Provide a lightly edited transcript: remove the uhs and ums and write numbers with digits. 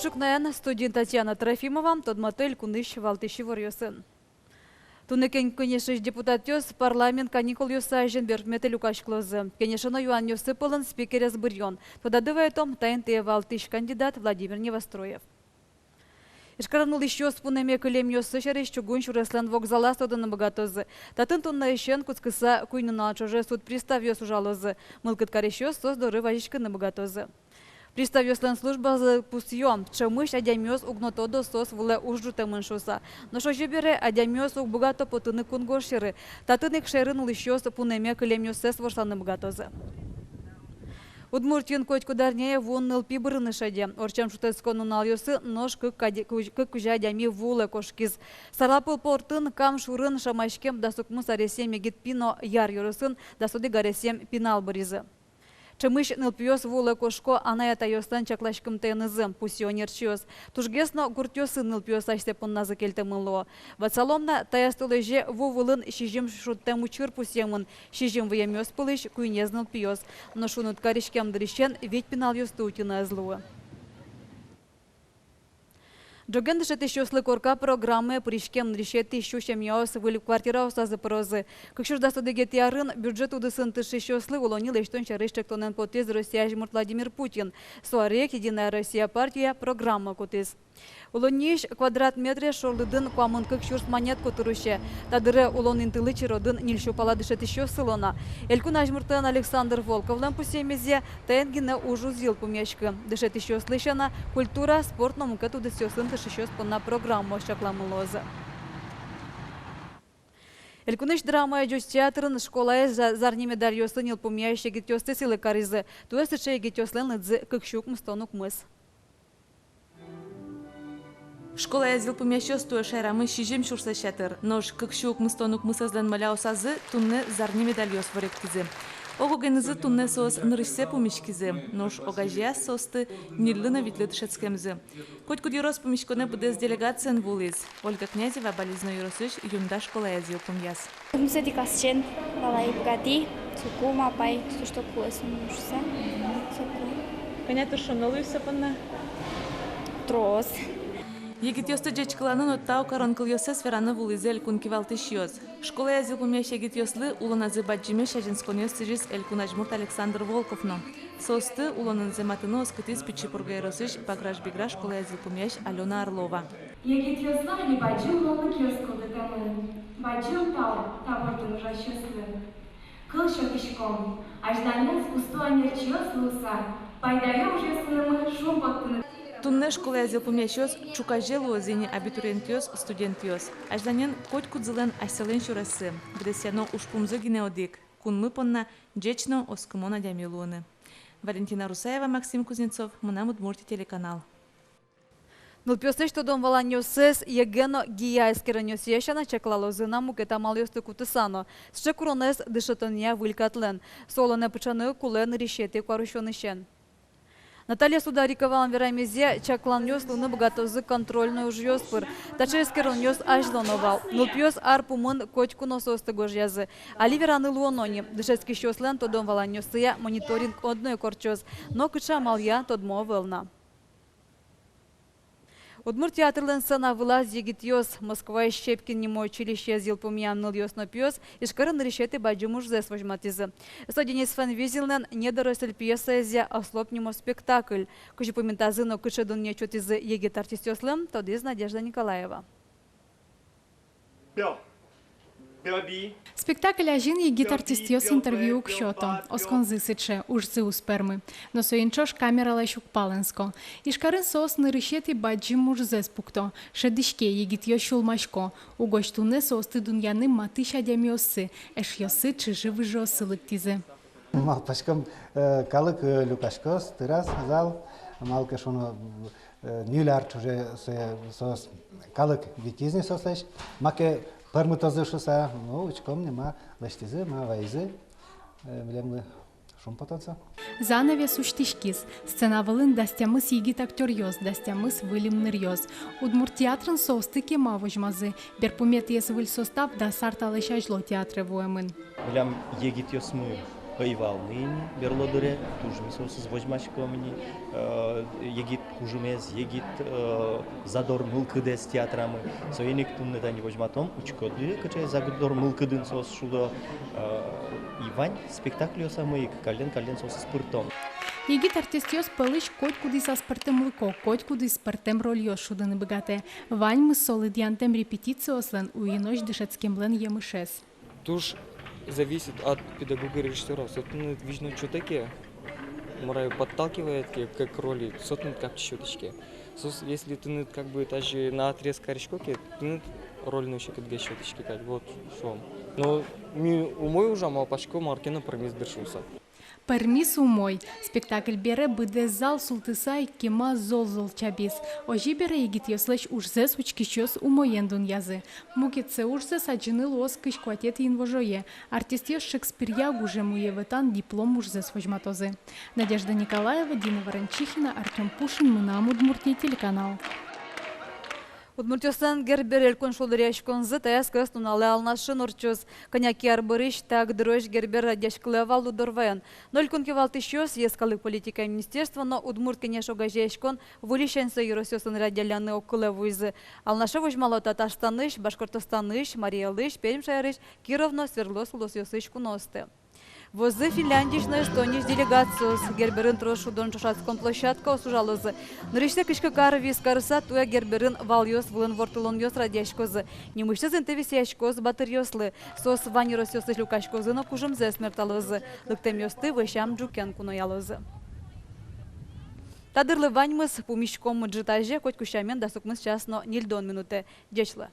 Почукнаен студент Татьяна Трофимова, Тодматель Куныш Валтыши Ворьосын. Тунекен кенешеш депутат ёс парламент каникул ёса женберг метель укашклозы. Кенешено юан ёсыпылын спикерес бырьон. Тодадывая том ТНТ Валтыш кандидат Владимир Невостроев. Ишкаранул еще спунеме кылем ёсы шареш чугун шуреслен вокзала стоданы богатозы. Татын тунна ещен куцкыса куйнына чуже суд пристав ёс ужалозы. Мылкыт кареш ёс сос доры вазичканы богатозы. Пристав ёслен служба за пусьём, чемыш адямёс угнотодо сос вуле ужжуте мыншуса. Но шо жебере адямёс уг богато потыны кунгошеры. Татынык шерын лыщёс пунеме кылем ёсес ворсаны богатозы. Удмуртин коть кударнее вон нылпи бырыны шаде. Орчам шутескону налёсы нож кык кужа адями вуле кошкиз. Сарапыл портын кам шурын шамашкем да сукмус аресем егитпино яр юрысын да суды гаресем пинал быризы. Чемыш нылпиёс вуле кошко анаята ёстан чаклашкым тенызы, пусионерчиёс. Тужгесно гуртёсы нылпиёс аштепынназы келтемыло. Вацаломна таястылыже вувылын шижим шуттем учыр пусемын, шижим выемёс пылыш куйнез нылпиёс. Но шунут каришкем дырищен ведь пинал ёсты утина злуы. Джоген дышет еще слыкорка программы пришкем решет еще чем яос в квартира остазы порозы. Как что даст удегет ярын бюджет удысын тыш еще слы улонил и что чарыш тонен потез Россия жмут Владимир Путин. Суарек Единая Россия партия программа кутыз. Улониш квадрат метре шорлыдын куамын кык шурс монетку туруще. Тадыры улон интылы чиродын нильшу пала дышет еще сылона. Элькун ажмуртан Александр Волковлен пусемезе тенгине ужу зил пумешкы. Дышет еще слышана культура, спорт, но мукет удысёсын тыш еще спонна программа шакламылозы. Элькуныш драма идёт театрын школа зарни медаль ёсын ил пумящие гитёсты силы каризы. Туэсты чей гитёслен лыдзы кыкщук мстонук мыс. Школа язил помещёс туя шайрамы шижем шурса шатыр. Нож кыкшук мыстонук мысазлен маляусазы тунне зарни медальёс варектизы. Огогенызы тунне сос нырышсе помешкизы. Нож огажия состы ниллына витлет шецкемзы. Хоть кудирос помешконе будес делегациен вулиз. Ольга Князева бализно юросыш юнда школа язил помяс. Мсы дикасчен балай бгати суку мапай сушто куэс мушса. Понятно, что новый сапанна. Трос. Егит ёсты жечкаланын оттау коронкыл ёсы сфераны вулизе элькун кивалтыш ёз. Школа язил помяш егит ёслы улоназы баджиме шажинскон ёсыжис элькун ажмурт Александр Волковно. Состы улонын зематыны оскытыз пичипурга еросыш баграж-бигра школа язил помяш Алена Орлова. Егит ёслы не баджил лолы кёскылды тэмын. Баджил тау табортын ужа щаслы. Кыл шокишком. Ажданец пусто анерчи ёслы уса. Пайдаю уже сынымы шум подпыны. Тунне школа язил помящёс чукажелу зени абитуриентёс студентёс. Ажданен коть кудзылен айселен шурасы. Бдесяно ушпумзы гинеодик. Кунмы понна джечно оскымона дямилуны. Валентина Русаева, Максим Кузнецов, Мунам Удмуртия телеканал. Нылпёсы что дом валанёсес егено гияйскеренёс ещана чеклалозы наму кетамал ёсты кутысано. Счекуронес дышатония вылькатлен. Солоне пычаны кулен решеты кварущонышен. Наталья Сударикова Анверамезе чаклан ёс луны богатозы контрольную уж ёспыр. Таческерон ёс ажлоновал. Нылпёс арпумын котьку нососты гожьязы. Аливераны луонони. Дышецкий щослен то дом валанёсыя мониторинг одной корчоз. Но кыча малья тодмо вылна. Удмурт театрлен сцена вылаз егит ёс. Москва и Щепкин немой училище зил помян ныл ёс но пёс. Ишкарын решеты баджимуш зэс вожматизы. Соденис фан визилнен недоросль пьеса эзя ослопнемо спектакль. Кучи поментазы но кычадун нечотизы егит артист ёслым, тодиз Надежда Николаева. Спектакль ажин егит артистиос интервью к счету. Оскон зысыче, уж зы успермы. Но соинчош камера лайшук паленско. Ишкарын сос нырышети баджим уж зеспукто. Шедишке егит ёшул машко. Угоштуне состы дуньяны матыш адямиосы. Эш ёсы чижи выжосы лыктизы. Малпашкам калык люкашкос, тырас зал. Малкашоно нилярд уже сос калык витизни сослеш. Маке Пармутазы шуса, ну, учком нема лаштизы, ма вайзы, билемлы шум потанца. Занавес уштишкиз. Сцена вылын дастямыс егит актер ёз, дастямыс вылим ныр ёз. Удмурт театрын состы кема вожмазы. Берпумет ес выль состав да сарталыш ажло театры воемын. Билем егит ёсмы айвалныни берлодыре, тужми сосыз возьмачкомни, егит кужумез, егит задор мылкыдес театрамы. Соеник тунны тани возьматом, учкоды, качай задор мылкыдын сос шудо Ивань спектакль самый кален сос спиртом. Егит артистиос пылыш коть куди со спартем лыко, коть куди спартем рольё шуданы богате. Вань мы солидиантем репетициослен уиноч дышецким блен емышес. Туж зависит от педагога и режиссера. Собственно, видно, что такие. Мораю подталкивает как роли, сотнут как щеточки. Если ты как бы даже на отрез коричкоки, ты роль еще как щеточки, как вот что. Но умой уже мал пачко маркина промис дершуса. Пермис умой. Спектакль бере буде зал султыса кема зол чабис. Ожи бере егит йослеш ужзес учкищос умоендун язы. Мукетсе ужзес аджиныл ос кышкуатет инвожое. Артистиос Шекспирья гуже муеветан диплом ужзес вожматозы. Надежда Николаева, Дина Ворончихина, Артем Пушин, Мына Удмуртия, телеканал. Удмуртиостан гербер элькон шолдыряшкон зы таяскас туналы алнашын орчоз. Коняки арбырыш так дрожь гербер радяшкылывал удорваян. Нолькон кевалтышёс ескалы политика министерства, но удмурт конечно гажяшкон вылишен союросёсын радяляны окулевуйзы. Алнаша вожмало Татарстаныш, Башкортостаныш, Мариялыш, Пермь шайрыш, Кировно, Свердловск, Лосёсыш куносты. Возы Финляндишна Эстониш делегациос герберин трошу дон чашатскон площадка осужалозы. Нырыште кышкы карвис карыса туя герберин валйос вылын вортылон йос радяшкозы. Немышты зентевисяшкоз батырьослы. Сос ваниросёсы люкашкозы но кужымзе смерталозы. Лыктем йосты вышам джукен куноялозы. Тадырлы ваньмыз пумишком джитаже коть кушамен дасукмыз часно нильдон минуты. Дечлы.